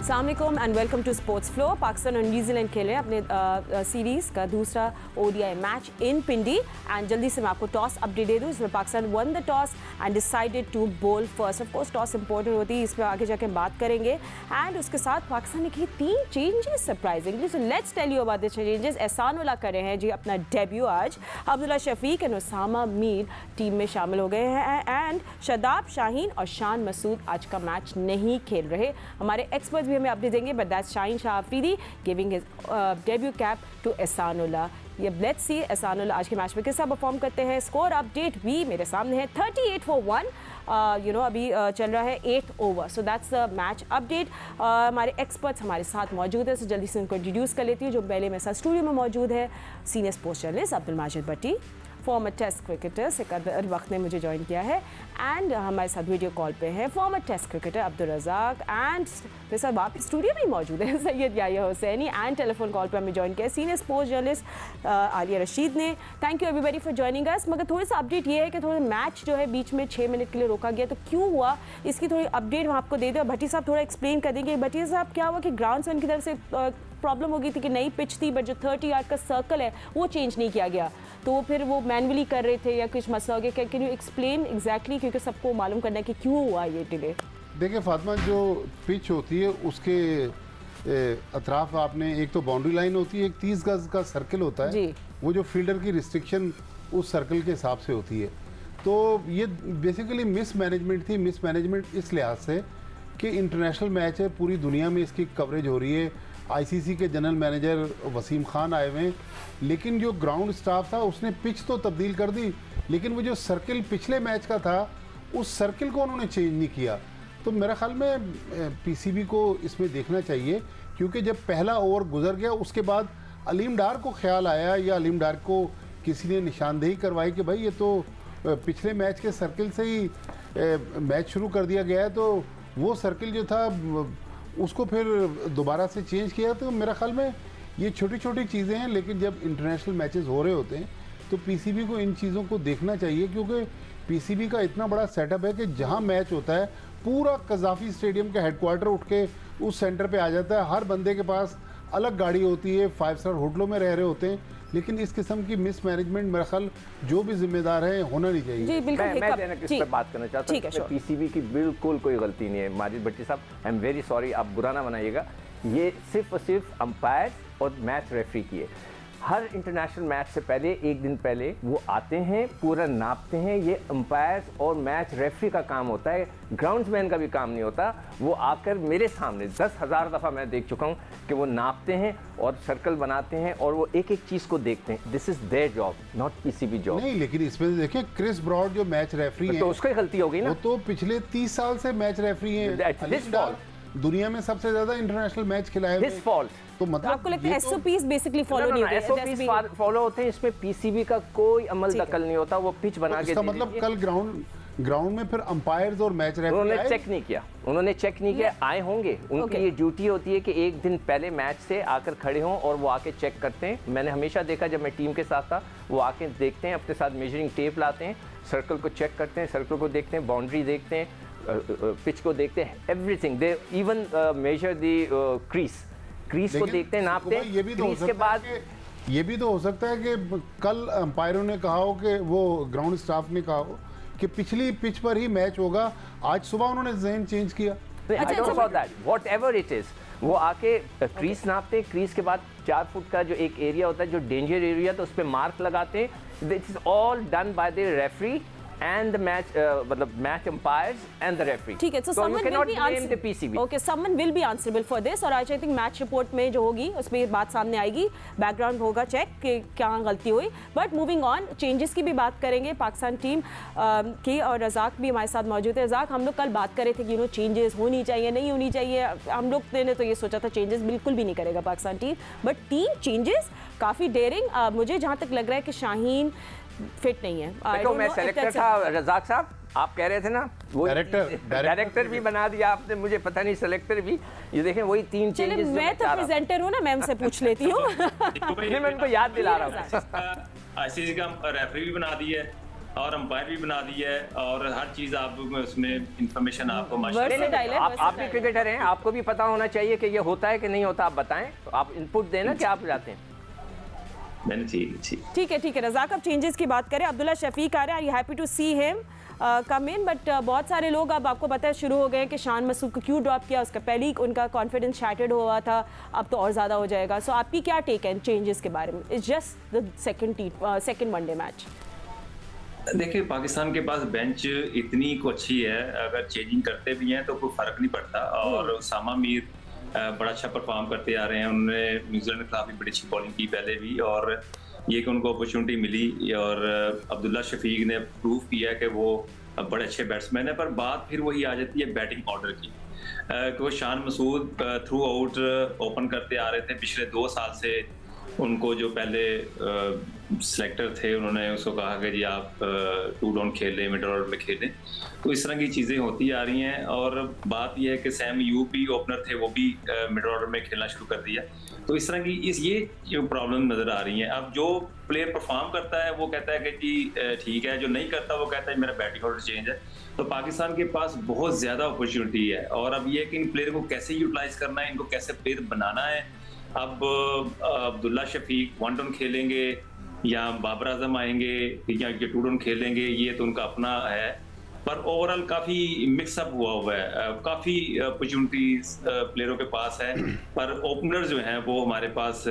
अस्सलामुअलैकुम and welcome to sports flow. Pakistan और New Zealand खेल रहे हैं अपने सीरीज़ का दूसरा ODI match in Pindi and जल्दी से मैं आपको टॉस अपडेट दे दूँ। इसमें Pakistan won the toss and decided to bowl first. Of course toss important होती है, इस पर आगे जाके हम बात करेंगे। एंड उसके साथ पाकिस्तान ने की 3 changes surprisingly. So let's tell you about the changes. Ehsan Ullah कर रहे हैं जी अपना डेब्यू आज। अब्दुल्ला शफीक एंड उसामा मीर टीम में शामिल हो गए हैं एंड शादाब शाहीन और शान मसूद आज का मैच नहीं खेल रहे। हमारे एक्सपर्ट्स भी हमें अपडेट देंगे, but that's Shaheen Shah Afridi giving his debut cap to Ehsan Ullah. ये लेट्स सी एहसान उल्लाह आज के मैच में कैसा परफॉर्म करते हैं। स्कोर अपडेट भी मेरे सामने है 38 for 1। अभी चल रहा है 8 over. So that's the match update. हमारे एक्सपर्ट्स हमारे साथ मौजूद है, सो जल्दी से उनको इंट्रोड्यूस कर लेती हूँ। जो पहले मेरे साथ स्टूडियो में मौजूद है senior sports journalist Abdul Majid Bhatti, former test cricketer Sikandar Bakht ने मुझे ज्वाइन किया है एंड हमारे साथ वीडियो कॉल पे है former test cricketer Abdul Razzaq and मेरे साथ वापस स्टूडियो में ही मौजूद है Syed Yahya Hussaini and telephone call पे हमें ज्वाइन किया है senior sports journalist Alia Rasheed ने। Thank you everybody for joining us. मगर थोड़ा सा अपडेट ये है कि थोड़ा मैच जो है बीच में 6 मिनट के लिए रोका गया, तो क्यों हुआ इसकी थोड़ी अपडेट हम आपको दे दें। भट्टी साहब थोड़ा एक्सप्लेन कर देंगे। भट्टी साहब क्या हुआ कि ग्राउंड से उनकी तरफ से प्रॉब्लम हो गई थी कि नई पिच थी, बट जो 30 यार्ड का सर्कल है वो चेंज नहीं किया गया, तो फिर वो मैनुअली कर रहे थे या कुछ मसला हो गया। कैन यू एक्सप्लेन एग्जैक्टली, क्योंकि सबको मालूम करना है कि क्यों हुआ ये डिले। देखिए फातिमा, जो पिच होती है उसके अतराफ आपने एक तो बाउंड्री लाइन होती है, एक 30 गज का सर्कल होता है जी। वो जो फील्डर की रिस्ट्रिक्शन उस सर्कल के हिसाब से होती है। तो ये बेसिकली मिस मैनेजमेंट थी। मिस मैनेजमेंट इस लिहाज से कि इंटरनेशनल मैच है, पूरी दुनिया में इसकी कवरेज हो रही है। आईसीसी के जनरल मैनेजर वसीम खान आए हुए हैं, लेकिन जो ग्राउंड स्टाफ था उसने पिच तो तब्दील कर दी, लेकिन वो जो सर्कल पिछले मैच का था उस सर्कल को उन्होंने चेंज नहीं किया। तो मेरे ख्याल में पीसीबी को इसमें देखना चाहिए, क्योंकि जब पहला ओवर गुजर गया उसके बाद अलीम डार को ख्याल आया या अलीम डार को किसी ने निशानदेही करवाई कि भाई ये तो पिछले मैच के सर्कल से ही मैच शुरू कर दिया गया है, तो वो सर्कल जो था उसको फिर दोबारा से चेंज किया। तो मेरा ख्याल में ये छोटी छोटी चीज़ें हैं, लेकिन जब इंटरनेशनल मैचेस हो रहे होते हैं तो पीसीबी को इन चीज़ों को देखना चाहिए, क्योंकि पीसीबी का इतना बड़ा सेटअप है कि जहां मैच होता है पूरा कज़ाफ़ी स्टेडियम का हेडक्वार्टर उठ के उस सेंटर पे आ जाता है। हर बंदे के पास अलग गाड़ी होती है, 5 स्टार होटलों में रह रहे होते हैं, लेकिन इस किस्म की मिस मैनेजमेंट मेरा ख्याल जो भी जिम्मेदार है होना नहीं चाहिए। जी बिल्कुल। मैं इस पर बात करना चाहता हूँ। पीसीबी की बिल्कुल कोई गलती नहीं है। माजिद भट्टी साहब, आई एम वेरी सॉरी, आप बुरा ना बनाइएगा। ये सिर्फ और सिर्फ अंपायर और मैच रेफरी की है। हर इंटरनेशनल मैच से पहले एक दिन पहले वो आते हैं, पूरा नापते हैं। ये अंपायर्स और मैच रेफरी का काम होता है, ग्राउंड्समैन का भी काम नहीं होता। वो आकर मेरे सामने 10,000 दफ़ा मैं देख चुका हूँ कि वो नापते हैं और सर्कल बनाते हैं और वो एक एक चीज़ को देखते हैं। This is their job, not PCB job. नहीं, लेकिन इसमें देखिए क्रिस ब्रॉड जो मैच रेफरी है तो उसकी गलती हो गई ना। वो तो पिछले 30 साल से मैच रेफरी है, दुनिया में सबसे ज्यादा इंटरनेशनल मैच खिलाए हुए। His fault. तो मतलब आपको लगता है एसओपीज बेसिकली फॉलो नहीं होते? एसओपीज फॉलो होते हैं, इसमें पीसीबी का कोई अमल दखल नहीं होता। वो पिच बना के, इसका मतलब कल ग्राउंड में फिर अंपायर्स और मैच रेफरी उन्होंने चेक नहीं किया। उन्होंने चेक नहीं किया, आए होंगे। उनकी ये ड्यूटी होती है कि एक दिन पहले मैच से आकर खड़े हों और वो आके चेक करते हैं। मैंने हमेशा देखा जब मैं टीम के साथ था, वो आके देखते हैं, अपने साथ मेजरिंग टेप लाते हैं, सर्कल को चेक करते हैं, सर्कल को देखते हैं, बाउंड्री देखते हैं, पिच को देखते हैं, everything. They even measure the crease को देखते हैं, नापते हैं। ये भी तो क्रीज के बाद ये भी तो हो सकता है कि कल अंपायरों ने कहा हो कि वो ग्राउंड स्टाफ ने कहा हो कि पिछली पिच पर ही मैच होगा, आज सुबह उन्होंने ज़हन चेंज किया। I don't know that. Whatever it is, वो आके क्रीज नापते हैं। क्रीज के बाद 4 फुट का जो एक एरिया होता है जो डेंजर एरिया, तो उस पर मार्क लगाते हैं। This is all done by the referee and the match मतलब match umpires and the referee. ठीक है, so someone will be answerable. Okay, someone will be answerable for this. और आज I think मैच रिपोर्ट में जो होगी उसमें ये बात सामने आएगी, बैकग्राउंड होगा चेक कि क्या गलती हुई। बट मूविंग ऑन, चेंजेस की भी बात करेंगे पाकिस्तान टीम की, और रज़ाक भी हमारे साथ मौजूद है। रज़ाक, हम लोग कल बात कर रहे थे कि चेंजेस होनी चाहिए नहीं होनी चाहिए। हम लोग ने तो ये सोचा था चेंजेस बिल्कुल भी नहीं करेगा पाकिस्तान टीम, बट 3 चेंजेस काफ़ी डेयरिंग। मुझे जहाँ तक लग रहा है कि शाहीन फिट नहीं है। देखो, मैं सेलेक्टर था, रज़ाक साहब आप कह रहे थे ना, वो डायरेक्टर भी बना दिया आपने, मुझे पता नहीं सेलेक्टर भी। ये देखें वही 3 चेंजेस। मैं तो प्रेजेंटर हूँ ना, मैं उनसे पूछ लेती हूँ। मैं उनको याद दिला रहा हूँ। आईसीसी का रेफरी भी बना दिया है और अंपायर भी बना दी है और हर चीज आप उसमें इंफॉर्मेशन आपको आप भी क्रिकेटर हैं, आपको भी पता होना चाहिए कि ये होता है कि नहीं होता। आप बताएं, तो आप इनपुट देना कि आप जाते हैं। ठीक है रज़ाक, अब चेंजेस की बात करें। अब्दुल्ला शफीक आ रहे हैं, happy to see him come in, but बहुत सारे लोग अब आपको पता है शुरू हो गए कि शान मसूद को क्यों ड्रॉप किया, उसका पहले ही उनका कॉन्फिडेंस शैटर्ड हुआ था, अब तो और ज़्यादा हो जाएगा। सो आपकी क्या टेक है चेंजेस के बारे में? It's just the second one day match. देखिए, पाकिस्तान के पास बेंच इतनी को अच्छी है, अगर चेंजिंग करते भी हैं तो कोई फर्क नहीं पड़ता। और उसामा मीर बड़ा अच्छा परफॉर्म करते आ रहे हैं, उन्होंने न्यूजीलैंड के खिलाफ भी बड़ी अच्छी बॉलिंग की पहले भी, और ये कि उनको अपॉर्चुनिटी मिली। और अब्दुल्ला शफीक ने प्रूव किया कि वो बड़े अच्छे बैट्समैन है। पर बात फिर वही आ जाती है बैटिंग ऑर्डर की, क्योंकि Shan Masood through out open करते आ रहे थे पिछले 2 साल से। उनको जो पहले सिलेक्टर थे उन्होंने उसको कहा कि जी आप 2 डाउन खेलें, मिडल ऑर्डर में खेलें। तो इस तरह की चीज़ें होती आ रही हैं। और बात यह है कि सैम यूब भी ओपनर थे, वो भी मिडल ऑर्डर में खेलना शुरू कर दिया। तो इस तरह की ये जो प्रॉब्लम नज़र आ रही हैं। अब जो प्लेयर परफॉर्म करता है वो कहता है कि जी ठीक है, जो नहीं करता वो कहता है मेरा बैटिंग ऑर्डर चेंज है। तो पाकिस्तान के पास बहुत ज़्यादा अपॉर्चुनिटी है, और अब ये कि इन प्लेयर को कैसे यूटिलाइज करना है, इनको कैसे प्लेयर बनाना है। अब अब्दुल्ला शफीक 1 डाउन खेलेंगे या बाबर आजम आएंगे या 2 डाउन खेलेंगे, ये तो उनका अपना है। पर ओवरऑल काफ़ी मिक्सअप हुआ है, काफ़ी अपॉर्चुनिटीज प्लेयरों के पास है। पर ओपनर जो हैं वो हमारे पास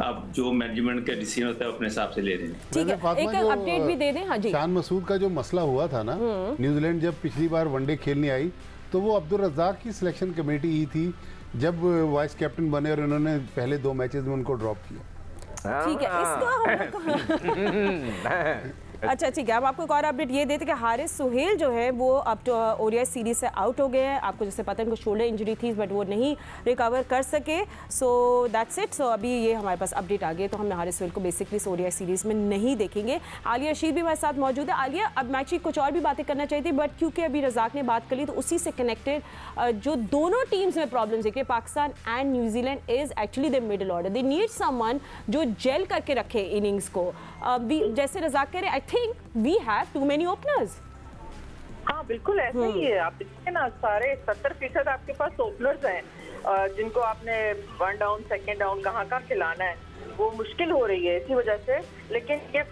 अब जो मैनेजमेंट का डिसीजन होता है अपने हिसाब से ले रहे हैं। ठीक है, एक अपडेट भी दे दें। हाँ जी, शान मसूद का जो मसला हुआ था ना, न्यूजीलैंड जब पिछली बार वनडे खेलने आई तो वो अब्दुल रज़ाक की सिलेक्शन कमेटी ही थी जब वाइस कैप्टन बने, और उन्होंने पहले 2 मैचेस में उनको ड्रॉप किया। ठीक है, इसका हम अच्छा ठीक है। अब आपको एक और अपडेट ये देते कि हारिस सुहेल जो है वो अब तो ओडीआई सीरीज से आउट हो गए हैं। आपको जैसे पता है उनको शोल्डर इंजरी थी, बट वो नहीं रिकवर कर सके। So that's it. सो अभी ये हमारे पास अपडेट आ गई, तो हम हारिस सुहेल को बेसिकली ओडीआई सीरीज में नहीं देखेंगे। आलिया रशीद भी हमारे साथ मौजूद है। आलिया, अब मैच की कुछ और भी बातें करना चाहिए थी, बट क्योंकि अभी रज़ाक ने बात कर ली तो उसी से कनेक्टेड जो दोनों टीम्स में प्रॉब्लम्स है कि Pakistan and New Zealand is actually the middle order. They need someone जो जेल करके रखे इनिंग्स को। जैसे रज़ाक कह रहे, I think we have too many openers. हाँ बिल्कुल ऐसा ही है। आप देखिए ना, सारे 70% आपके पास ओपनर्स हैं, जिनको आपने 1 डाउन 2nd डाउन कहाँ खिलाना है, वो मुश्किल हो रही है इसी वजह से। लेकिन ये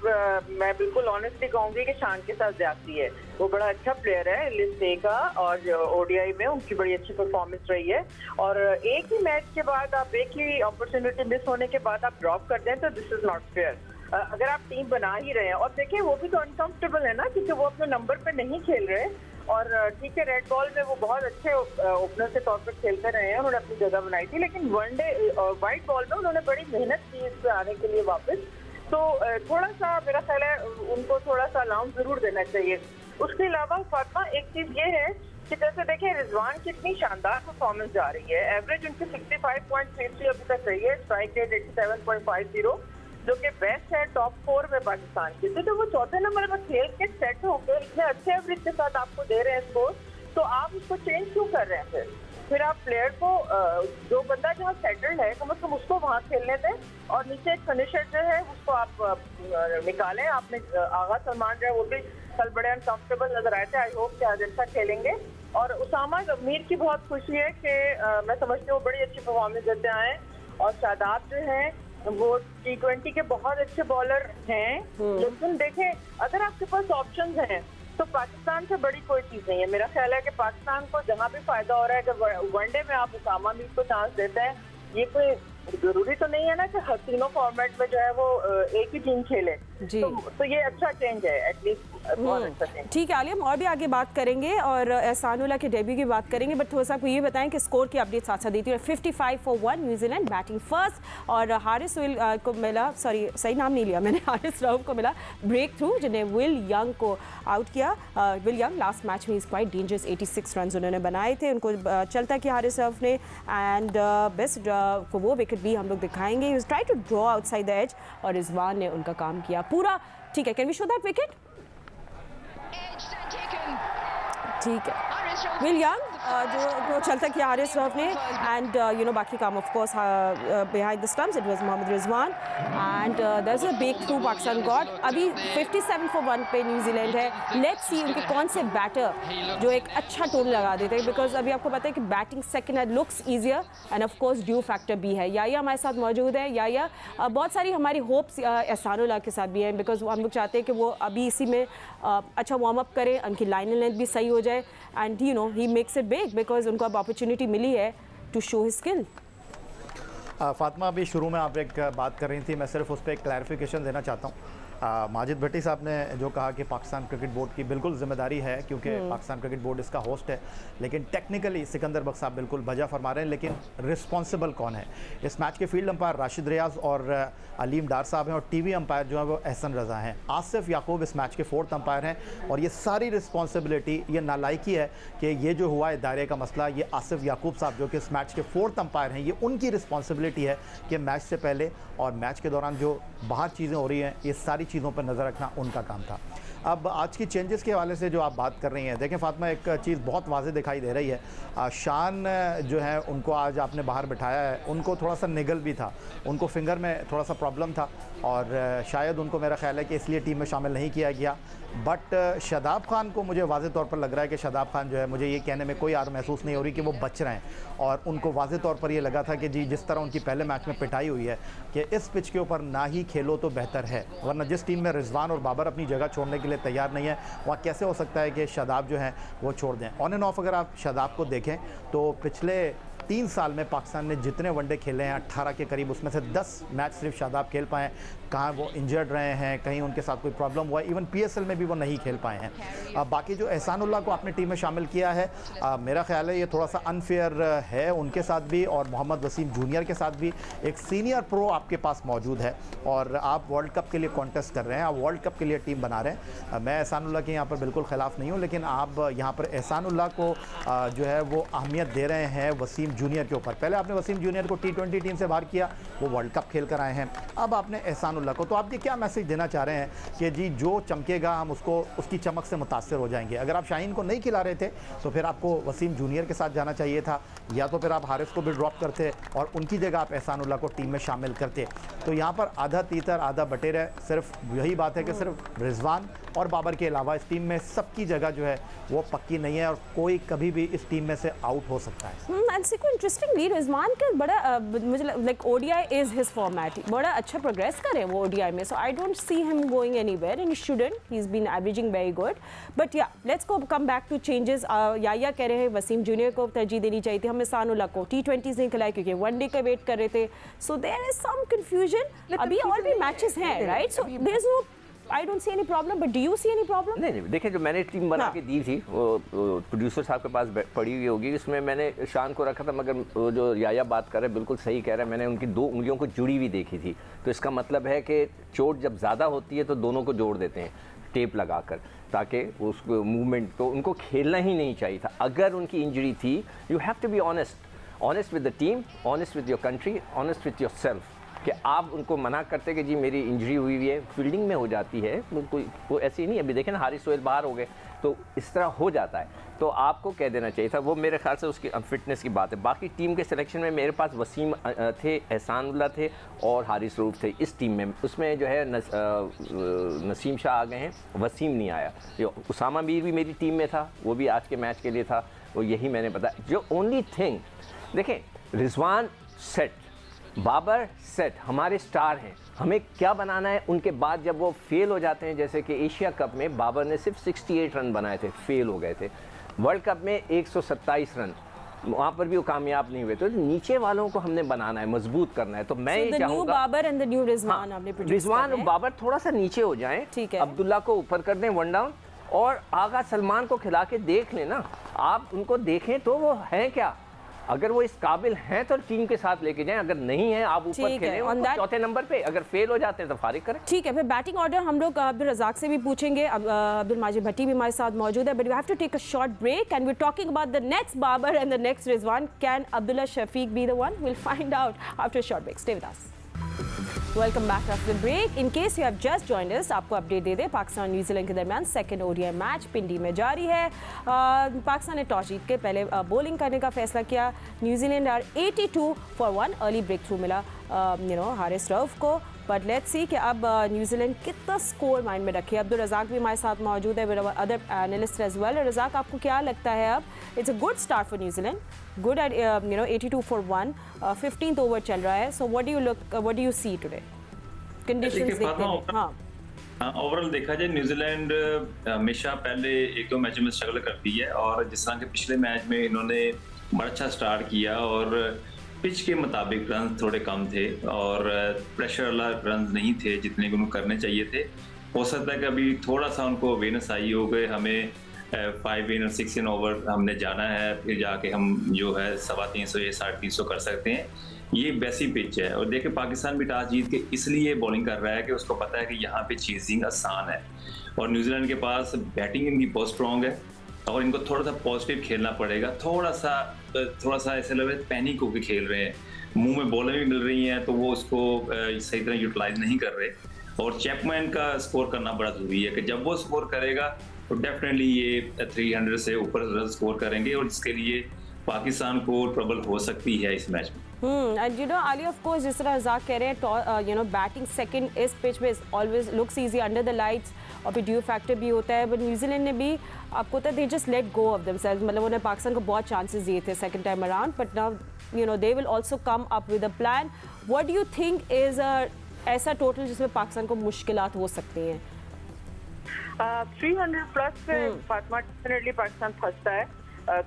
मैं बिल्कुल ऑनेस्टली कहूंगी कि शान के साथ ज्यादती है। वो बड़ा अच्छा प्लेयर है लिस्ट ए का, और ओडीआई में उनकी बड़ी अच्छी परफॉर्मेंस रही है। और एक ही मैच के बाद आप, एक ही अपॉर्चुनिटी मिस होने के बाद आप ड्रॉप कर दें तो दिस इज नॉट फेयर। अगर आप टीम बना ही रहे हैं, और देखिए वो भी तो अनकंफर्टेबल है ना, क्योंकि वो अपने नंबर पे नहीं खेल रहे। और ठीक है, रेड बॉल में वो बहुत अच्छे ओपनर के तौर पर खेलते रहे हैं, उन्होंने अपनी जगह बनाई थी। लेकिन वनडे व्हाइट बॉल में उन्होंने बड़ी मेहनत की इस पे आने के लिए वापस। तो थोड़ा सा मेरा ख्याल है उनको थोड़ा सा अलाउंस जरूर देना चाहिए। उसके अलावा फातिमा, एक चीज ये है कि जैसे देखिए रिजवान की इतनी शानदार परफॉर्मेंस जा रही है, एवरेज उनकी 65.33 अभी तक रही है, स्ट्राइक रेट 87.50, जो कि बेस्ट है टॉप 4 में पाकिस्तान की। तो जब वो 4थे नंबर पर खेल के सेट होकर इतने अच्छे एवरेज के साथ आपको दे रहे हैं स्कोर, तो आप उसको चेंज क्यों कर रहे हैं? फिर आप प्लेयर को, जो बंदा जहाँ सेटल्ड है कम से कम उसको वहाँ खेलने दें, और नीचे एक फिनिशर जो है उसको आप निकालें। आपने आगा सलमान जो है वो भी कल बड़े अनकंफर्टेबल नजर आए थे, आई होप कि आज अच्छा खेलेंगे। और उसामा मीर की बहुत खुशी है कि मैं समझती हूँ वो बड़ी अच्छी परफॉर्मेंस देते आए हैं। और शादाब जो है वो T20 के बहुत अच्छे बॉलर हैं। लेकिन देखें, अगर आपके पास ऑप्शंस हैं तो पाकिस्तान से बड़ी कोई चीज नहीं है। मेरा ख्याल है कि पाकिस्तान को जहाँ भी फायदा हो रहा है कि वनडे में आप उसामा मीर को चांस देते हैं, ये कोई जरूरी तो नहीं है ना कि हर तीनों फॉर्मेट में जो है वो एक ही टीम खेले। तो ये अच्छा चेंज है, एटलीस्ट बहुत अच्छा चेंज। ठीक है आलिया, हम और भी आगे बात करेंगे और एहसानुल्लाह के डेब्यू की बात करेंगे, बट थोड़ा सा आपको ये बताएं कि स्कोर की अपडेट साथ साथ देती है। 55 for 1 न्यूजीलैंड बैटिंग फर्स्ट, और हारिस विल को मिला, सही नाम नहीं लिया मैंने, हारिस रऊफ को मिला ब्रेक थ्रू, जिन्हें विल यंग को आउट किया। विल यंग लास्ट मैच में इज क्वाइट डेंजरस, 86 रन उन्होंने बनाए थे, उनको चलता किया हारिस रऊफ ने। एंड बेस्ट को वो विकेट भी हम लोग दिखाएंगे। He try to draw outside the edge, और रिजवान ने उनका काम किया पूरा। ठीक है, can we show that wicket? ठीक है, विल यंग जो चलता किया हारिस रऊफ ने एंड यू नो बाकी काम of course behind the stumps it was Mohammad Rizwan and there is a breakthrough Pakistan got. अभी 57 for 1 पे न्यूजीलैंड है। लेट्स सी उनके कौन से बैटर जो एक अच्छा टोन लगा देते हैं, बिकॉज अभी आपको पता है कि batting second looks easier end of course due factor भी है। याया हमारे साथ मौजूद है। याया बहुत सारी हमारी होप्स एहसानुल्लाह के साथ भी हैं, बिकॉज हम लोग चाहते हैं कि वो अभी इसी में अच्छा वार्म अप करें, उनकी लाइन लेंथ भी सही हो जाए and you know he makes it big because उनको अब अपॉर्चुनिटी मिली है to show his skill. Fatima, अभी शुरू में आप एक बात कर रही थी, मैं सिर्फ उस पर एक क्लैरिफिकेशन देना चाहता हूँ। माजिद भट्टी साहब ने जो कहा कि पाकिस्तान क्रिकेट बोर्ड की बिल्कुल जिम्मेदारी है, क्योंकि पाकिस्तान क्रिकेट बोर्ड इसका होस्ट है, लेकिन टेक्निकली सिकंदर बख्श साहब बिल्कुल बजा फरमा रहे हैं, लेकिन रिस्पॉन्सिबल कौन है? इस मैच के फील्ड अंपायर राशिद रियाज और अलीम डार साहब हैं, और टीवी अंपायर जो है वो एहसन रज़ा हैं। आसिफ याकूब इस मैच के 4th अंपायर हैं, और ये सारी रिस्पॉन्सिबिलिटी, ये नालायकी है कि ये जो हुआ है दायरे का मसला, ये आसिफ याकूब साहब जो कि इस मैच के 4th अंपायर हैं, ये उनकी रिस्पॉन्सिबिलिटी है कि मैच से पहले और मैच के दौरान जो बाहर चीज़ें हो रही हैं, ये सारी चीज़ों पर नज़र रखना उनका काम था। अब आज की चेंजेस के हवाले से जो आप बात कर रही हैं, देखें फातिमा, एक चीज़ बहुत वाज़ेह दिखाई दे रही है। शान जो है उनको आज आपने बाहर बिठाया है, उनको थोड़ा सा निगल भी था, उनको फिंगर में थोड़ा सा प्रॉब्लम था, और शायद उनको मेरा ख्याल है कि इसलिए टीम में शामिल नहीं किया गया। बट शादाब खान को मुझे वाज़ेह तौर पर लग रहा है कि शादाब खान जो है, मुझे ये कहने में कोई आर महसूस नहीं हो रही कि वो बच रहे हैं, और उनको वाज़ेह तौर पर ये लगा था कि जी जिस तरह उनकी पहले मैच में पिटाई हुई है कि इस पिच के ऊपर ना ही खेलो तो बेहतर है, वरना जिस टीम में रिजवान और बाबर अपनी जगह छोड़ने के लिए तैयार नहीं है, वहाँ कैसे हो सकता है कि शादाब जो है वो छोड़ दें। ऑन एंड ऑफ अगर आप शादाब को देखें तो पिछले 3 साल में पाकिस्तान ने जितने वनडे खेले हैं 18 के करीब, उसमें से 10 मैच सिर्फ शादाब खेल पाए। कहाँ वो इंजर्ड रहे हैं, कहीं उनके साथ कोई प्रॉब्लम हुआ है, इवन PSL में भी वो नहीं खेल पाए हैं। बाकी जो एहसानुल्लाह को आपने टीम में शामिल किया है, मेरा ख्याल है ये थोड़ा सा अनफेयर है उनके साथ भी, और मोहम्मद वसीम जूनियर के साथ भी। एक सीनियर प्रो आपके पास मौजूद है और आप वर्ल्ड कप के लिए कॉन्टेस्ट कर रहे हैं, आप वर्ल्ड कप के लिए टीम बना रहे हैं। मैं एहसानुल्लाह के यहाँ पर बिल्कुल ख़िलाफ़ नहीं हूँ, लेकिन आप यहाँ पर एहसानुल्लाह को जो है वो अहमियत दे रहे हैं वसीम जूनियर के ऊपर। पहले आपने वसीम जूनियर को T20 टीम से बाहर किया, वो वर्ल्ड कप खेल कर आए हैं, अब आपने एहसानुल्लाह को। तो आप ये क्या मैसेज देना चाह रहे हैं कि जी जो चमकेगा हम उसको उसकी चमक से मुतासर हो जाएंगे? अगर आप शाहीन को नहीं खिला रहे थे तो फिर आपको वसीम जूनियर के साथ जाना चाहिए था, या तो फिर आप हारिस को भी ड्रॉप करते और उनकी जगह आप एहसानुल्लाह को टीम में शामिल करते। तो यहाँ पर आधा तीतर आधा बटेर है। सिर्फ यही बात है कि सिर्फ रिजवान और बाबर के अलावा इस टीम में सबकी जगह जो है वो पक्की नहीं है, और कोई कभी भी इस टीम में से आउट हो सकता है। इंटरेस्टिंगली रिजवान का बड़ा मुझे like ODI is his format, बड़ा अच्छा प्रोग्रेस करे वो ODI में, so I don't see him going anywhere and he shouldn't, he is been averaging very good. But yeah let's go come back to changes. याया कह रहे हैं Wasim junior को तरजीह देनी चाहिए थी, हमें एहसानुल्लाह को T20s नहीं खिलाए क्योंकि वनडे का वेट कर रहे थे, so there is some confusion. अभी और भी मैचेस हैं, right? So there is no I don't see any problem, but do you see any problem? नहीं, देखिए जो मैंने टीम बना के दी थी वो प्रोड्यूसर साहब के पास पड़ी हुई होगी, इसमें मैंने शान को रखा था, मगर जो याया बात कर रहे हैं बिल्कुल सही कह रहे हैं, मैंने उनकी 2 उंगलियों को जुड़ी हुई देखी थी, तो इसका मतलब है कि चोट जब ज़्यादा होती है तो दोनों को जोड़ देते हैं टेप लगाकर, ताकि उस मूवमेंट, तो उनको खेलना ही नहीं चाहिए था। अगर उनकी इंजरी थी, you have to be honest with the team, honest with your country, honest with yourself, कि आप उनको मना करते कि जी मेरी इंजरी हुई है, फील्डिंग में हो जाती है, वो ऐसी नहीं। अभी देखें ना हारिस सोहेल बाहर हो गए, तो इस तरह हो जाता है, तो आपको कह देना चाहिए था। वो मेरे ख्याल से उसकी फिटनेस की बात है। बाकी टीम के सिलेक्शन में मेरे पास वसीम थे, एहसानुल्लाह थे और हारिस रऊफ थे इस टीम में। उसमें जो है नसीम शाह आ गए हैं, वसीम नहीं आया। जो उसामा मीर भी मेरी टीम में था, वो भी आज के मैच के लिए था, वो यही मैंने बताया। जो ओनली थिंग देखें, रिजवान सेट, बाबर सेट, हमारे स्टार हैं, हमें क्या बनाना है उनके बाद जब वो फेल हो जाते हैं। जैसे कि एशिया कप में बाबर ने सिर्फ 68 रन बनाए थे, फेल हो गए थे। वर्ल्ड कप में 127 रन, वहाँ पर भी वो कामयाब नहीं हुए। तो नीचे वालों को हमने बनाना है, मजबूत करना है। तो मैं ये चाहूँगा Babar and the new Rizwan, आपने रिजवान और बाबर थोड़ा सा नीचे हो जाएं, ठीक है, अब्दुल्ला को ऊपर कर दें 1 डाउन, और आगा सलमान को खिला के देख लेना। आप उनको देखें तो वो हैं क्या, अगर वो इस काबिल हैं तो टीम के साथ लेके जाएं, अगर नहीं है आप ऊपर खेलें चौथे नंबर पे, अगर फेल हो जाते हैं तो फारिग करें। ठीक है, फिर बैटिंग ऑर्डर हम लोग अब्दुल रज़ाक से भी पूछेंगे। अब्दुल माजिद भट्टी भी हमारे साथ मौजूद है, but we have to take a short break and we are talking about the next Babar and the next Rizwan. Can Abdullah Shafique be the one? Will find out after a short break. Stay with us. Welcome back after the break. In case you have just joined us, आपको update दे दे, Pakistan New Zealand के दरमियान second ODI match पिंडी में जारी है। पाकिस्तान ने toss जीत के पहले बॉलिंग करने का फैसला किया। New Zealand are 82 for 1, early breakthrough मिला हारिस रऊफ को। बट लेट्स सी कि अब न्यूजीलैंड कितना स्कोर माइंड में रखे। अब्दुल रज़ाक भी हमारे साथ मौजूद है, with other analyst as well. Razzaq, आपको क्या लगता है अब? It's a good start for New Zealand, good at 82 for 1, 15th over चल रहा है। So what do you see today? Conditions देखते हैं। हाँ, ओवरऑल देखा जाए न्यूजीलैंड हमेशा पहले 1-2 मैचों में स्ट्रगल करती है, और जिस तरह के पिछले मैच में इन्होंने बड़ा अच्छा स्टार्ट किया और पिच के मुताबिक रन थोड़े कम थे और प्रेशर वाला रन नहीं थे जितने उनको करने चाहिए थे। हो सकता है कि अभी थोड़ा सा उनको अवेयरनेस आई हो गए, हमें 5 इन और 6 इन ओवर हमने जाना है, फिर जाके हम जो है 350 या 350 कर सकते हैं। ये वैसी पिच है। और देखिए पाकिस्तान भी टॉस जीत के इसलिए बॉलिंग कर रहा है कि उसको पता है कि यहाँ पे चेजिंग आसान है, और न्यूजीलैंड के पास बैटिंग इनकी बहुत स्ट्रॉन्ग है और इनको थोड़ा सा पॉजिटिव खेलना पड़ेगा। थोड़ा सा ऐसे लग रहा है पैनिक होकर खेल रहे हैं, मुंह में बॉलें भी मिल रही हैं तो वो उसको सही तरह यूटिलाइज नहीं कर रहे। और चैपमैन का स्कोर करना बड़ा जरूरी है कि जब वो स्कोर करेगा तो डेफिनेटली ये 300 से ऊपर रन स्कोर करेंगे, और इसके लिए पाकिस्तान को ट्रबल हो सकती है इस मैच में। And you know, Ali, of course, जिस तरह रज़ाक कह रहे हैं, बैटिंग सेकंड इस पिच में always looks easy under the lights, और फिर ड्यू फैक्टर भी होता है। बट न्यूजीलैंड ने भी आपको पता है, they just let go of themselves, मतलब उन्हें पाकिस्तान को बहुत चांसेस दिए थे second time around, but now they will also come up with a plan. What do you think is ऐसा टोटल जिसमें पाकिस्तान को मुश्किलात हो सकती हैं? 300 प्लस पे फातिमा डेफिनेटली पाकिस्तान फंसता है।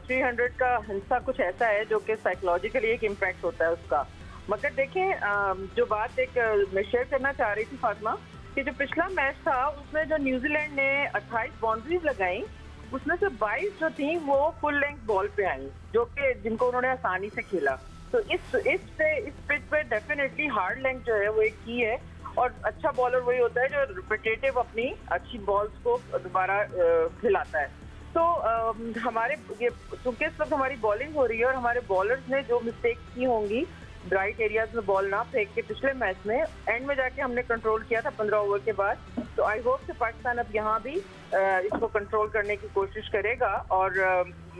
300 का हिस्सा कुछ ऐसा है जो कि साइकोलॉजिकली एक इम्पैक्ट होता है उसका। मगर देखें, जो बात मैं शेयर करना चाह रही थी फातिमा, कि जो पिछला मैच था उसमें जो न्यूजीलैंड ने 28 बाउंड्रीज लगाई, उसमें से 22 जो थी वो फुल लेंथ बॉल पे आई, जो कि जिनको उन्होंने आसानी से खेला। तो इस पिच पे डेफिनेटली हार्ड लेंथ जो है वो एक की है, और अच्छा बॉलर वही होता है जो रिपीटेटिव अपनी अच्छी बॉल्स को दोबारा खिलाता है। तो हमारे चूंकि इस वक्त हमारी बॉलिंग हो रही है और हमारे बॉलर्स ने जो मिस्टेक की होंगी राइट एरियाज में बॉल ना फेंक के पिछले मैच में, एंड में जाके हमने कंट्रोल किया था 15 ओवर के बाद। तो आई होप कि पाकिस्तान अब यहाँ भी इसको कंट्रोल करने की कोशिश करेगा, और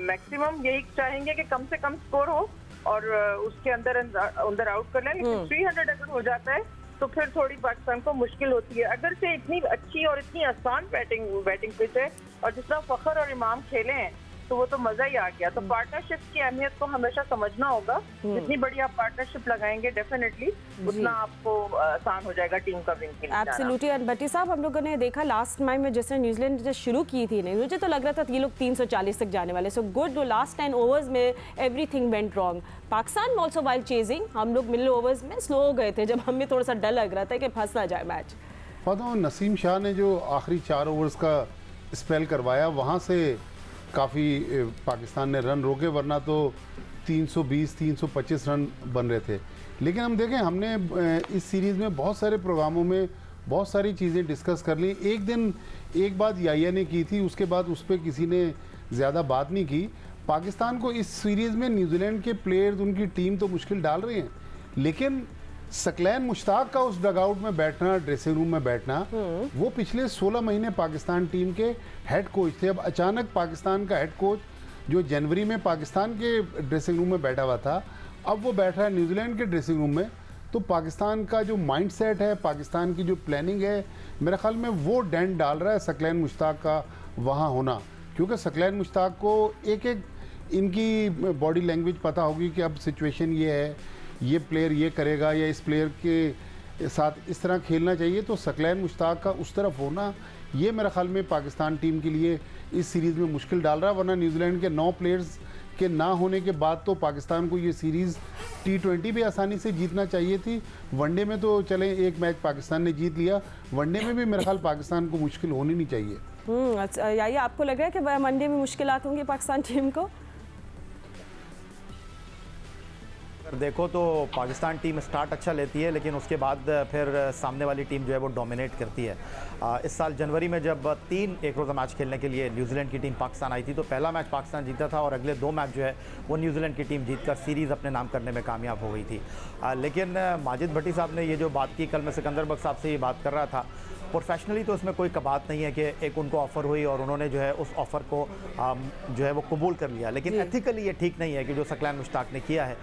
मैक्सिमम यही चाहेंगे कि कम से कम स्कोर हो और उसके अंदर आउट कर लें। लेकिन 300 अगर हो जाता है तो फिर थोड़ी पाकिस्तान को मुश्किल होती है। अगर से इतनी अच्छी और इतनी आसान बैटिंग पिच है, और जिस तरह फखर और इमाम खेले हैं तो वो तो मजा ही आ गया। तो पार्टनरशिप की अहमियत को हमेशा समझना होगा। जितनी बड़ी आप पार्टनरशिप लगाएंगे डेफिनेटली उतना आपको आसान हो जाएगा टीम का विन के लिए। एब्सोल्युटली। और भट्टी साहब, हम लोगों ने देखा लास्ट मैच में जैसे न्यूजीलैंड ने शुरू की थी, नहीं मुझे तो लग रहा था कि ये लोग 340 तक जाने वाले। सो गुड, लास्ट 10 ओवर्स में everything went wrong. Pakistan also while chasing, हम लोग मिडिल ओवर्स में स्लो हो गए थे जब हमें थोड़ा सा डर लग रहा था कि फंस ना जाए मैच। नसीम शाह ने जो आखिरी 4 ओवर्स का स्पेल करवाया, वहाँ से काफ़ी पाकिस्तान ने रन रोके, वरना तो 320-325 रन बन रहे थे। लेकिन हम देखें, हमने इस सीरीज़ में बहुत सारे प्रोग्रामों में बहुत सारी चीज़ें डिस्कस कर ली। एक दिन एक बात याया ने की थी, उसके बाद उस पर किसी ने ज़्यादा बात नहीं की। पाकिस्तान को इस सीरीज़ में न्यूजीलैंड के प्लेयर्स, उनकी टीम तो मुश्किल डाल रहे हैं, लेकिन सकलैन मुश्ताक का उस डगआउट में बैठना, ड्रेसिंग रूम में बैठना, वो पिछले 16 महीने पाकिस्तान टीम के हेड कोच थे। अब अचानक पाकिस्तान का हेड कोच जो जनवरी में पाकिस्तान के ड्रेसिंग रूम में बैठा हुआ था, अब वो बैठ रहा है न्यूजीलैंड के ड्रेसिंग रूम में। तो पाकिस्तान का जो माइंडसेट है, पाकिस्तान की जो प्लानिंग है, मेरे ख्याल में वो डेंट डाल रहा है सकलैन मुश्ताक का वहाँ होना। क्योंकि सकलैन मुश्ताक को एक इनकी बॉडी लैंग्वेज पता होगी कि अब सिचुएशन ये है, ये प्लेयर ये करेगा या इस प्लेयर के साथ इस तरह खेलना चाहिए। तो सकलैन मुश्ताक का उस तरफ होना, ये मेरे ख्याल में पाकिस्तान टीम के लिए इस सीरीज़ में मुश्किल डाल रहा है। वरना न्यूजीलैंड के 9 प्लेयर्स के ना होने के बाद तो पाकिस्तान को ये सीरीज़ T20 भी आसानी से जीतना चाहिए थी। वनडे में तो चले एक मैच पाकिस्तान ने जीत लिया, वनडे में भी मेरे ख्याल पाकिस्तान को मुश्किल होनी नहीं चाहिए। अच्छा, यानी आपको लग रहा है कि वनडे में मुश्किलात होंगी पाकिस्तान टीम को? देखो तो पाकिस्तान टीम स्टार्ट अच्छा लेती है, लेकिन उसके बाद फिर सामने वाली टीम जो है वो डोमिनेट करती है। इस साल जनवरी में जब 3 एक रोज़ा मैच खेलने के लिए न्यूजीलैंड की टीम पाकिस्तान आई थी, तो पहला मैच पाकिस्तान जीता था और अगले 2 मैच जो है वो न्यूजीलैंड की टीम जीतकर सीरीज़ अपने नाम करने में कामयाब हो गई थी। लेकिन माजिद भट्टी साहब ने ये जो बात की, कल मैं सिकंदर बख्श साहब से ये बात कर रहा था, प्रोफेशनली तो इसमें कोई बात नहीं है कि एक उनको ऑफ़र हुई और उन्होंने जो है उस ऑफ़र को जो है वो कबूल कर लिया, लेकिन एथिकली ये ठीक नहीं है कि जो सकलैन मुश्ताक ने किया है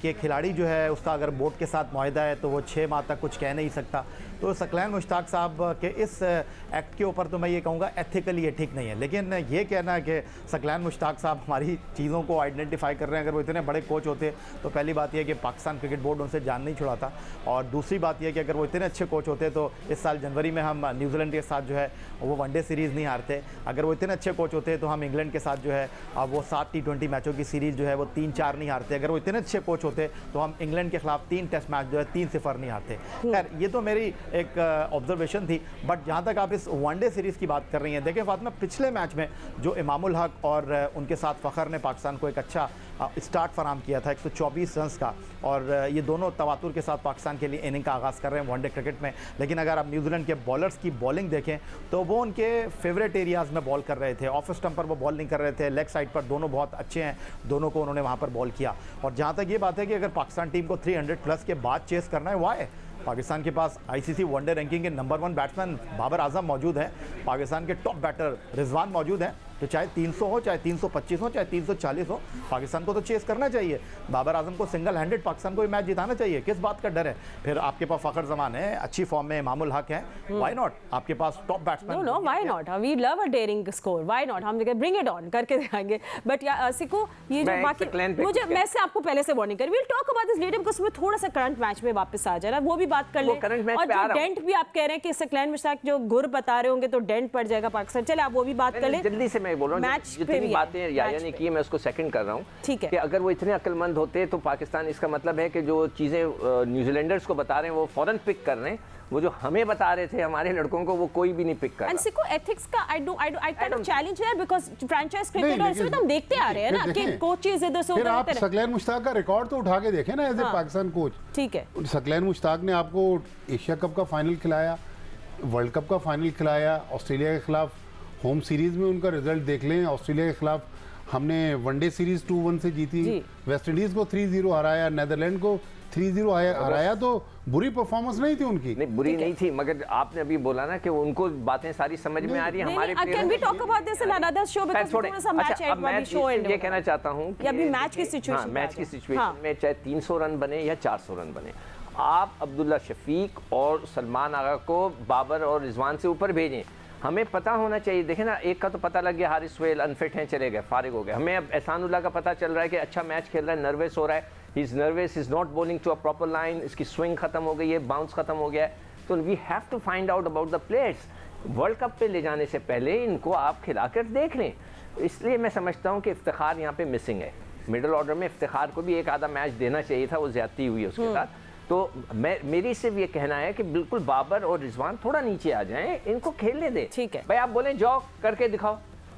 कि खिलाड़ी जो है उसका अगर बोर्ड के साथ मुआहदा है तो वो 6 माह तक कुछ कह नहीं सकता। तो सकलैन मुश्ताक साहब के इस एक्ट के ऊपर तो मैं ये कहूँगा एथिकली ये ठीक नहीं है, लेकिन ये कहना कि सकलैन मुश्ताक साहब हमारी चीज़ों को आइडेंटिफाई कर रहे हैं, अगर वो इतने बड़े कोच होते तो पहली बात यह है कि पाकिस्तान क्रिकेट बोर्ड उनसे जान नहीं छुड़ाता, और दूसरी बात यह है कि अगर वो इतने अच्छे कोच होते तो इस साल जनवरी में हम न्यूजीलैंड के साथ जो है वो वनडे सीरीज़ नहीं हारते। अगर वो इतने अच्छे कोच होते तो हम इंग्लैंड के साथ जो है वो 7 T20 मैचों की सीरीज़ जो है वो 3-4 नहीं हारते। अगर वो इतने अच्छे कोच होते तो हम इंग्लैंड के खिलाफ 3 टेस्ट मैच जो है 3-0 नहीं हारते। खैर ये तो मेरी एक ऑब्जर्वेशन थी। बट जहाँ तक आप इस वनडे सीरीज़ की बात कर रही हैं, देखिए फातिमा, पिछले मैच में जो इमामुल हक और उनके साथ फ़खर ने पाकिस्तान को एक अच्छा स्टार्ट फराम किया था 124 रन का, और ये दोनों तवातुर के साथ पाकिस्तान के लिए इनिंग का आगाज़ कर रहे हैं वनडे क्रिकेट में। लेकिन अगर आप न्यूजीलैंड के बॉलर्स की बॉलिंग देखें तो वो उनके फेवरेट एरियाज़ में बॉल कर रहे थे, ऑफ स्टंप पर वो बॉल नहीं कर रहे थे, लेग साइड पर दोनों बहुत अच्छे हैं, दोनों को उन्होंने वहाँ पर बॉल किया। और जहाँ तक ये बात है कि अगर पाकिस्तान टीम को 300+ के बाद चेस करना है, वाह, पाकिस्तान के पास आईसीसी वनडे रैंकिंग के नंबर 1 बैट्समैन बाबर आजम मौजूद है, पाकिस्तान के टॉप बैटर रिजवान मौजूद हैं, तो चाहे 300 हो, चाहे 325 हो, चाहे 340 हो, पाकिस्तान को तो चेस करना चाहिए। बाबर आजम को सिंगल हैंडेड पाकिस्तान को मैच जिताना चाहिए, किस बात का डर है? फिर आपके पास फ़खर जमान है, अच्छी फॉर्म में इमामुल हक है, व्हाई नॉट? आपके पास top batsman, no why not, we love a daring score, why not, हम ब्रिंग इट ऑन करके दिखाएंगे। बट या सिको, ये जो बाकी मुझे, मैं से आपको पहले से वार्निंग करी, will talk about this later because उसमें थोड़ा सा करंट मैच में वापस आ जाए, वो भी बात कर ले। और जो डेंट भी आप कह रहे हैं कि सकलैन मुश्ताक जो गुर बता रहे होंगे तो डेंट पड़ जाएगा पाकिस्तान, चले आप वो भी बात कर ले जल्दी से। मैं बोल रहा हूं मैच जितनी बातें याया ने की मैं उसको सेकंड कर रहा हूं, ठीक है, कि अगर वो इतने अक्लमंद होते तो पाकिस्तान, इसका मतलब है कि जो चीजें न्यूजीलैंडर्स को बता रहे हैं वो फौरन पिक कर रहे हैं, वो जो हमें बता रहे थे हमारे लड़कों को वो कोई भी नहीं पिक कर रहा। एंड सिको एथिक्स का आई काइंड ऑफ चैलेंज है बिकॉज़ फ्रैंचाइज क्रिकेट और इसमें तो हम देखते आ रहे हैं ना कि कोचेस इधर से उधर होते हैं। सकलैन मुश्ताक का रिकॉर्ड तो उठा के देखें ना एज ए पाकिस्तान कोच, ठीक है। सकलैन मुश्ताक ने आपको एशिया कप का फाइनल खिलाया, वर्ल्ड कप का फाइनल खिलाया, ऑस्ट्रेलिया के खिलाफ होम सीरीज में उनका रिजल्ट देख लें, ऑस्ट्रेलिया के खिलाफ हमने वनडे सीरीज 2-1 से जीती, वेस्ट इंडीज को 3-0 हराया, नेदरलैंड को 3-0 हराया, तो बुरी परफॉर्मेंस नहीं थी उनकी। नहीं, बुरी नहीं थी, मगर आपने अभी बोला ना कि उनको बातें सारी समझ में आ रही है। हमारे can we talk about this in another show because थोड़ा सा मैच है, वाली शो एंड ये कहना चाहता हूं कि अभी मैच की सिचुएशन, मैच की सिचुएशन में चाहे 300 रन बने या 400 रन बने, आप अब्दुल्ला शफीक और सलमान आगा को बाबर और रिजवान से ऊपर भेजें। हमें पता होना चाहिए, देखें ना, एक का तो पता लग गया हारिस सुहेल अनफिट हैं, चले गए, फारिग हो गए। हमें अब एहसानुल्लाह का पता चल रहा है कि अच्छा मैच खेल रहा है, नर्वस हो रहा है, he is nervous, is not bowling to a proper line, इसकी स्विंग खत्म हो गई है, बाउंस खत्म हो गया है। तो we have to find out about the players. World cup पे ले जाने से पहले इनको आप खिलाकर देख लें। इसलिए मैं समझता हूँ कि इफ्तिखार यहाँ पे मिसिंग है। मिडिल ऑर्डर में इफ्तिखार को भी एक आधा मैच देना चाहिए था, वो ज्यादती हुई है उसके साथ। तो मेरी सिर्फ ये कहना है कि बिल्कुल बाबर और रिजवान थोड़ा नीचे आ जाएं, इनको खेलने दें। ठीक है भाई, आप बोलें जाओ करके दिखाओ,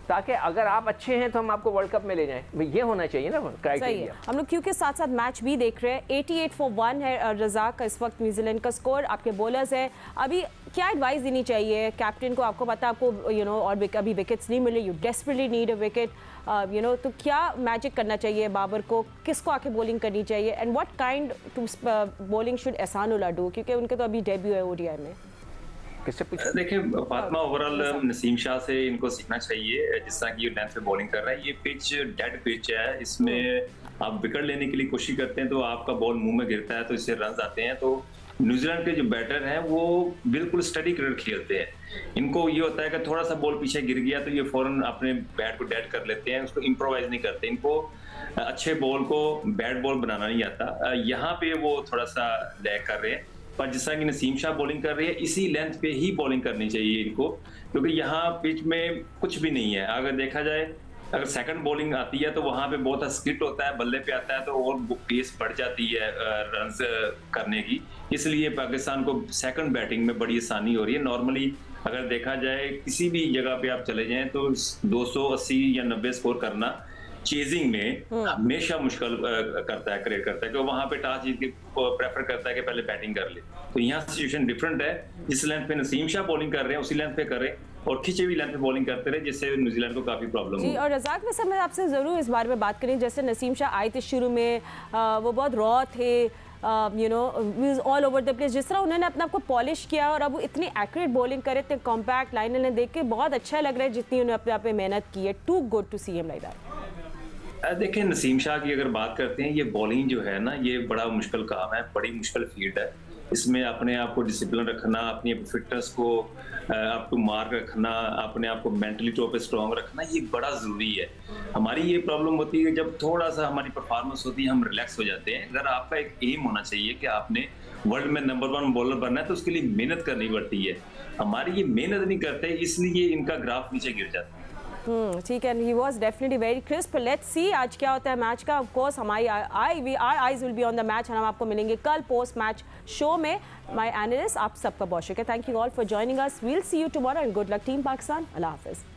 ताकि अगर आप अच्छे हैं तो हम आपको वर्ल्ड कप में ले जाएं। भाई ये होना चाहिए ना क्राइटेरिया। हम लोग क्योंकि साथ साथ मैच भी देख रहे हैं, 88 for 1 है रज़ाक का इस वक्त न्यूजीलैंड का स्कोर। आपके बॉलर्स हैं, अभी क्या एडवाइस देनी चाहिए कैप्टन को? आपको पता, आपको और अभी विकेट्स नहीं मिले, you desperately need a wicket, तो क्या मैजिक करना चाहिए बाबर को? किसको आके बॉलिंग करनी चाहिए? And what kind to bowling should Ehsanullah do, क्योंकि उनके तो अभी डेब्यू है ओडीआई में। किससे पूछा? देखिए फातिमा, ओवरऑल नसीम शाह से इनको सीखना चाहिए, जिस तरह की लेंथ पे बॉलिंग कर रहा है। ये पिच डेड पिच है, इसमें आप विकेट लेने के लिए कोशिश करते हैं तो आपका बॉल मुंह में गिरता है, तो इससे रन आते हैं। तो न्यूजीलैंड के जो बैटर हैं वो बिल्कुल स्टडी क्रिकेट खेलते हैं। इनको ये होता है कि थोड़ा सा बॉल पीछे गिर गया तो ये फौरन अपने बैट को डेड कर लेते हैं, उसको इम्प्रोवाइज नहीं करते। इनको अच्छे बॉल को बैट बॉल बनाना नहीं आता। यहाँ पे वो थोड़ा सा लैग कर रहे हैं। पर जिस तरह की नसीम शाह बॉलिंग कर रही है, इसी लेंथ पे ही बॉलिंग करनी चाहिए इनको, क्योंकि यहाँ पिच में कुछ भी नहीं है। अगर देखा जाए, अगर सेकंड बॉलिंग आती है तो वहां पे बहुत स्किट होता है, बल्ले पे आता है तो और पेस बढ़ जाती है रन्स करने की। इसलिए पाकिस्तान को सेकंड बैटिंग में बड़ी आसानी हो रही है। नॉर्मली अगर देखा जाए किसी भी जगह पे आप चले जाएं तो 280 या 90 स्कोर करना चेजिंग में हमेशा मुश्किल क्रिएट करता है कि वहां पे टॉस जीत के प्रेफर करता है कि पहले बैटिंग कर ले। तो यहाँ सिचुएशन डिफरेंट है, जिस लेंथ पे नसीम शाह बॉलिंग कर रहे हैं उसी लेंथ पे कर रहे हैं और खिंचे हुई लेंथ पे बॉलिंग करते रहे, जिससे न्यूजीलैंड को काफी प्रॉब्लम हुई। और रज़ाक वैसे मैं आपसे जरूर इस बारे में बात करें, जैसे नसीम शाह आए थे शुरू में, वो बहुत रॉ थे, you know all over the place, जिस तरह उन्होंने अपने आप को पॉलिश किया और अब वो इतनी एक्यूरेट बॉलिंग करे, इतने कॉम्पैक्ट लाइन ने देख के बहुत अच्छा लग रहा है जितनी उन्होंने अपने आप पे मेहनत की है। Too good to see him like that. देखिए नसीम शाह की अगर बात करते हैं, ये बॉलिंग जो है ना ये बड़ा मुश्किल काम है, बड़ी मुश्किल फील्ड है। इसमें अपने आप को डिसिप्लिन रखना, अपनी फिटनेस को आपको मार्क रखना, अपने आप को मेंटली तौर पे स्ट्रांग रखना, ये बड़ा ज़रूरी है। हमारी ये प्रॉब्लम होती है जब थोड़ा सा हमारी परफॉर्मेंस होती है हम रिलैक्स हो जाते हैं। अगर आपका एक एम होना चाहिए कि आपने वर्ल्ड में नंबर 1 बॉलर बनना है तो उसके लिए मेहनत करनी पड़ती है। हमारी ये मेहनत नहीं करते, इसलिए इनका ग्राफ नीचे गिर जाता है। ठीक है, he was definitely very crisp. Let's see आज क्या होता है मैच का। ऑफ कोर्स हमारी eyes will be on the match, हम आपको मिलेंगे कल पोस्ट मैच शो में। माय एनालिस्ट आप सबका बहुत शुक्रिया। Thank you all for joining us. We'll see you tomorrow and good luck team Pakistan. अल्लाह हाफिज़।